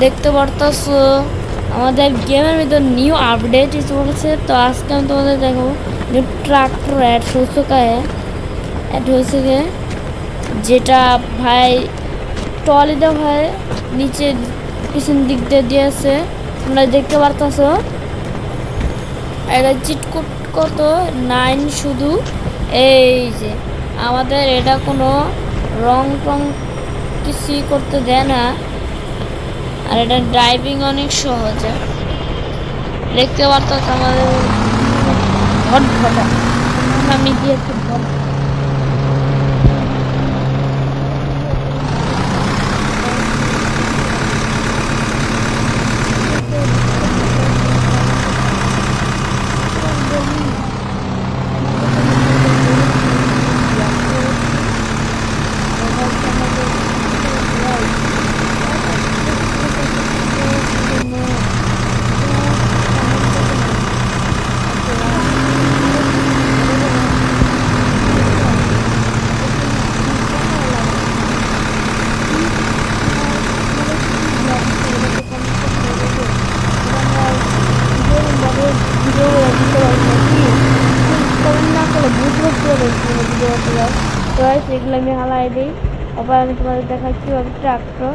দেখতে পারতাছো আমাদের গেমের ভিতর নিউ আপডেট চলছে। তো আজকে আমি তোমাদের দেখাবো যে ট্রাক্টর অ্যাড হয়েছে যেটা ভাই ট্রলি দেওয়া ভাই নিচে পিছন দিক দিয়ে দিয়েছে, তোমরা দেখতে পারতাছো। এটা চিটকুট কত 9 শুধু। এই যে আমাদের এটা কোনো রং টং কিছুই করতে দেয় না, আর এটা ড্রাইভিং অনেক সহজ। দেখতে পারতাম আমাদের ঘটা আমি দিয়েছি এগুলো আমি হালাই দিই। আবার আমি তোমাদের দেখাচ্ছি ট্রাক্টর।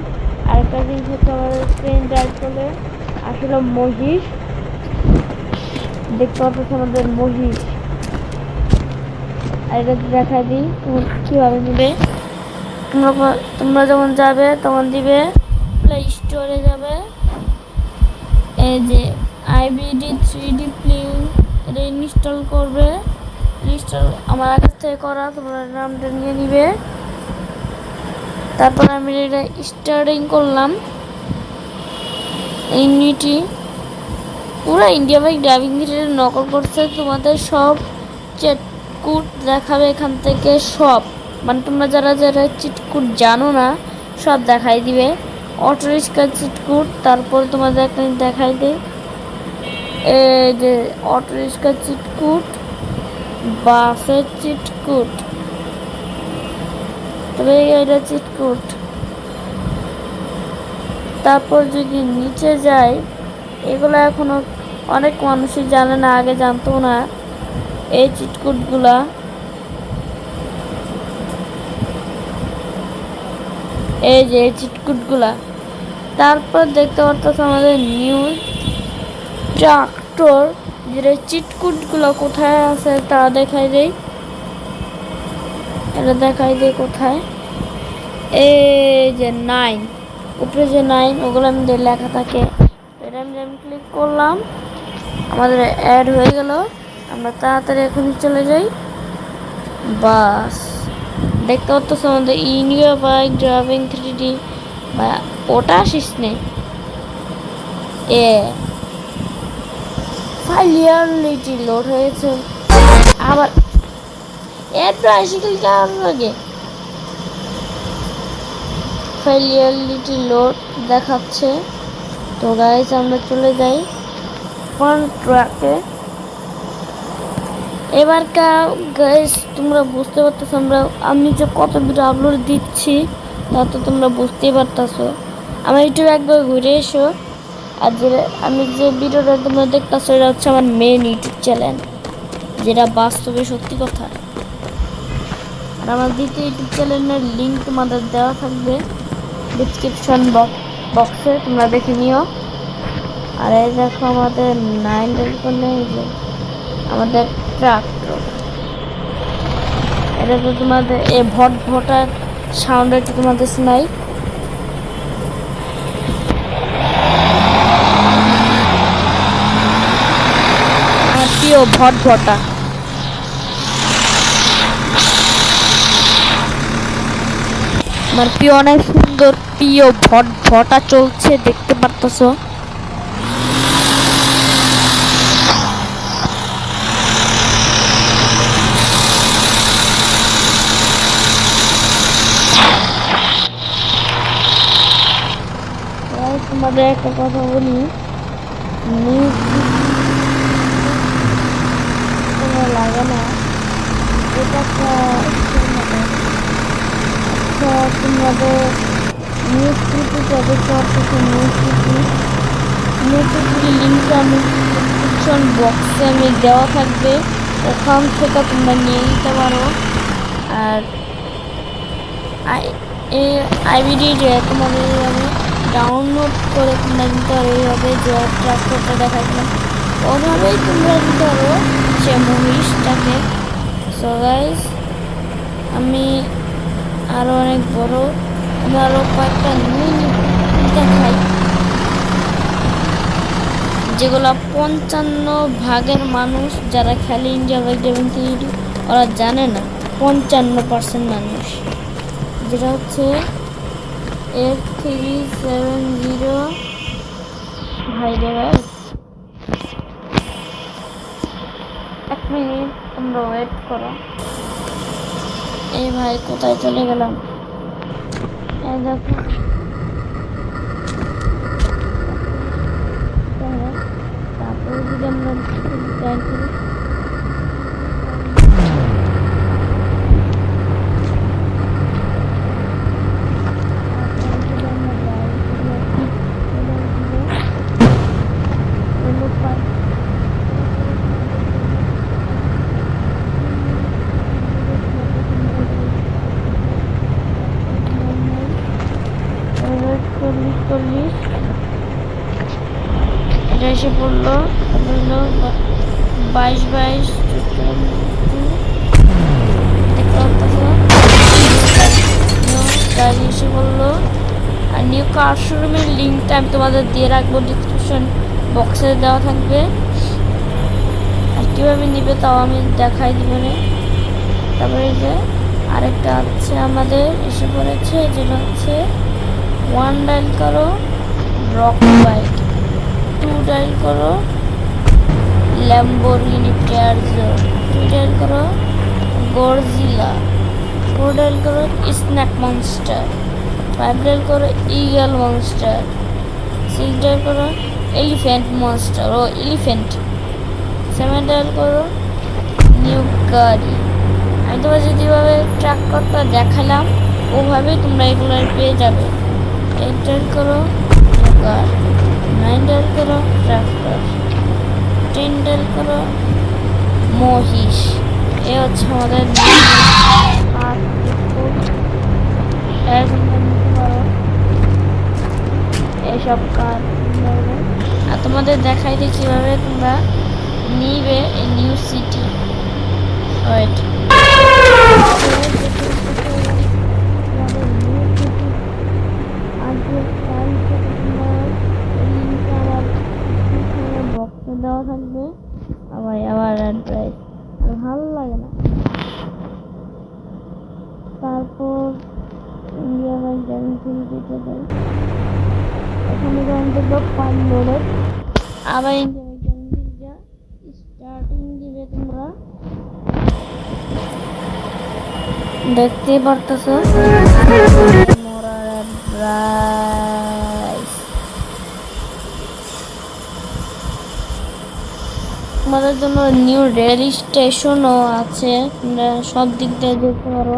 আরেকটা জিনিস হচ্ছে আমাদের ট্রেন ড্রাইভ করলে আসলে মহিষ দেখতে পাচ্ছ, আমাদের মহিষ। আর এটা দেখা দিই কীভাবে নেবে। তোমরা যখন যাবে তখন দিবে প্লে স্টোরে যাবে, এই যে আইবিডি 3D প্লেন এটা ইনস্টল করবে। ইনস্টল আমার আগের থেকে করা, তোমরা নামটা নিয়ে নিবে। তারপর আমি এটা স্টার্টিং করলাম। ইউনিটি পুরো ইন্ডিয়া বাইক ড্রাইভিং নকল করছে। তোমাদের সব চিটকুট দেখাবে এখান থেকে, সব মানে তোমরা যারা যারা চিটকুট জানো না সব দেখাই দিবে। অটো রিক্সার চিটকুট, তারপর তোমাদের একটা দেখাই দে এই যে অটো রিক্সার চিটকুট, বাসের চিটকুট, তবে এটা চিটকুট। তারপর যদি নিচে যাই, এগুলো এখনো অনেক মানুষই জানে না, আগে জানতো না এই চিটকুটগুলা। এই যে এই চিটকুটগুলা। তারপর দেখতে পাচ্ছ আমাদের নিউ ট্রাক্টর, যেটা চিটকুটগুলো কোথায় আছে তা দেখাই দেই। এটা দেখাই দেই কোথায়, এই যে 9 উপরে যে 9 ওগুলো আমাদের লেখা থাকে। এটা আমি ক্লিক করলাম, আমাদের অ্যাড হয়ে গেল। আমরা তাড়াতাড়ি এখনই চলে যাই। বাস দেখতে পাচ্ছ আমাদের ইন্ডিয়া বাইক ড্রাইভিং 3D বা ওটা আসিস নে এ ফাইনালি লোড হয়েছে। আবার এর ট্রাইসাইকেল কার লাগে ফাইনালি লোড দেখাচ্ছে। তো গাইস আমরা চলে যাই ফ্রন্ট ট্র্যাকে। এবার গাইস তোমরা বুঝতে পারতেছো আমি যে কত ভিডিও আপলোড দিচ্ছি তা তো তোমরা বুঝতেই পারতেছো। আমার ইউটিউবে একবার ঘুরে এসো। আর যে আমি যে ভিডিওটা তোমরা দেখতেছো এটা হচ্ছে আমার মেন ইউটিউব চ্যানেল, যেটা বাস্তবে সত্যি কথা। আর আমার দ্বিতীয় ইউটিউব চ্যানেলের লিঙ্ক তোমাদের দেওয়া থাকবে ডিসক্রিপশন বক্সে, তোমরা দেখে নিও। আর এই দেখো আমাদের 9 আমাদের ট্রাক্টর। এটা তো তোমাদের এই ভটার সাউন্ড একটু তোমাদের শোনাই। আর প্রিয় ভটা আমার প্রিয়, অনেক সুন্দর প্রিয় ভটা চলছে দেখতে পারতেছো। তোমাদের একটা কথা বলি, লাগে না এটা তোমাদের নিউজ দেখতে দেখতেছো নিউজ লিঙ্কটা আমি ডিসক্রিপশন বক্সে আমি দেওয়া থাকবে, ওখান থেকে তোমরা নিয়ে নিতে পারো। আর আইভিডিটা তোমাদের এইভাবে ডাউনলোড করে তোমরা নিতে পারো, এইভাবে যে ট্রাক্টরটা দেখাচ্ছিলাম ওভাবেই তোমরা নিতে পারো সে মহিষটাকে। সো গাইস, আমি আরও অনেক বড়, আমি আরও কয়েকটা নিয়ে দেখাই যেগুলো 55% মানুষ যারা খেলে ইন্ডিয়া বাইক ড্রাইভিং থ্রি ওরা জানে না। 55% মানুষ, যেটা হচ্ছে 8370। ভাই রে ভাই, 1 মিনিট তোমরা ওয়েট করো। এই ভাই কোথায় চলে গেলাম? এই দেখো, তারপরে যদি আমরা ট্রাই করি, এটা এসে পড়লো 22 গাড়ি এসে পড়লো। আর নিউ কার শোরুমের লিঙ্কটা আমি তোমাদের দিয়ে রাখবো, ডিসক্রিপশন বক্সে দেওয়া থাকবে। আর কীভাবে নিবে তাও আমি দেখাই দিব না। তারপরে যে আরেকটা আছে আমাদের এসে পড়েছে, যেটা হচ্ছে 1 ডায়াল করো রক বাইক, 2 ডায়াল করো ল্যাম্বোরগিনি পিয়াজো, 3 ডায়াল করো গডজিলা, 4 ডায়াল করো স্ন্যাক মনস্টার, 5 ডায়াল করো ইগল মনস্টার, 6 ডায়াল করো এলিফ্যান্ট মনস্টার ও এলিফ্যান্ট, 7 ডায়াল করো নিউ গাড়ি। আমি তোমার যেভাবে ট্রাক্টরটা দেখালাম ওভাবেই তোমরা এগুলো পেয়ে যাবে। 8 ডায়াল করো নিউ কার, 9 ডায়াল করো ট্রাক্টর, 10 ডায়াল করো মহিষ। এ হচ্ছে আমাদের এইসব কাজ। আর তোমাদের দেখাই দিই কীভাবে তোমরা নিবে এই নিউ সিটি। ওয়েট, দেওয়া থাকবে। আবার অ্যাড্রেস ভালো লাগে না। তারপর ইন্ডিয়া বাইক ড্রাইভিং থ্রিতে যাই, এখানে যখন দেখবো 5 লোডেড, আবার ইন্ডিয়া বাইক ড্রাইভিং থ্রিটা স্টার্টিং দিবে। তোমরা দেখতেই পারতেছো মোরার অ্যাড্রেস। তোমাদের জন্য নিউ রেল স্টেশনও আছে, তোমরা সব দিক দিয়ে দেখতে পারো।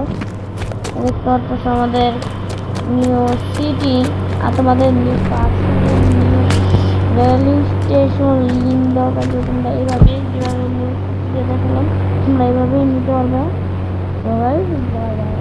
দেখতে পারতেছো আমাদের নিউ সিটি আর তোমাদের নিউ রেল স্টেশন লিঙ্ক দেওয়া থাকবে। তোমরা এইভাবে যেভাবে নিউ সিটি দেখালাম তোমরা এইভাবেই নিতে পারবে। সবাই বাই বাই।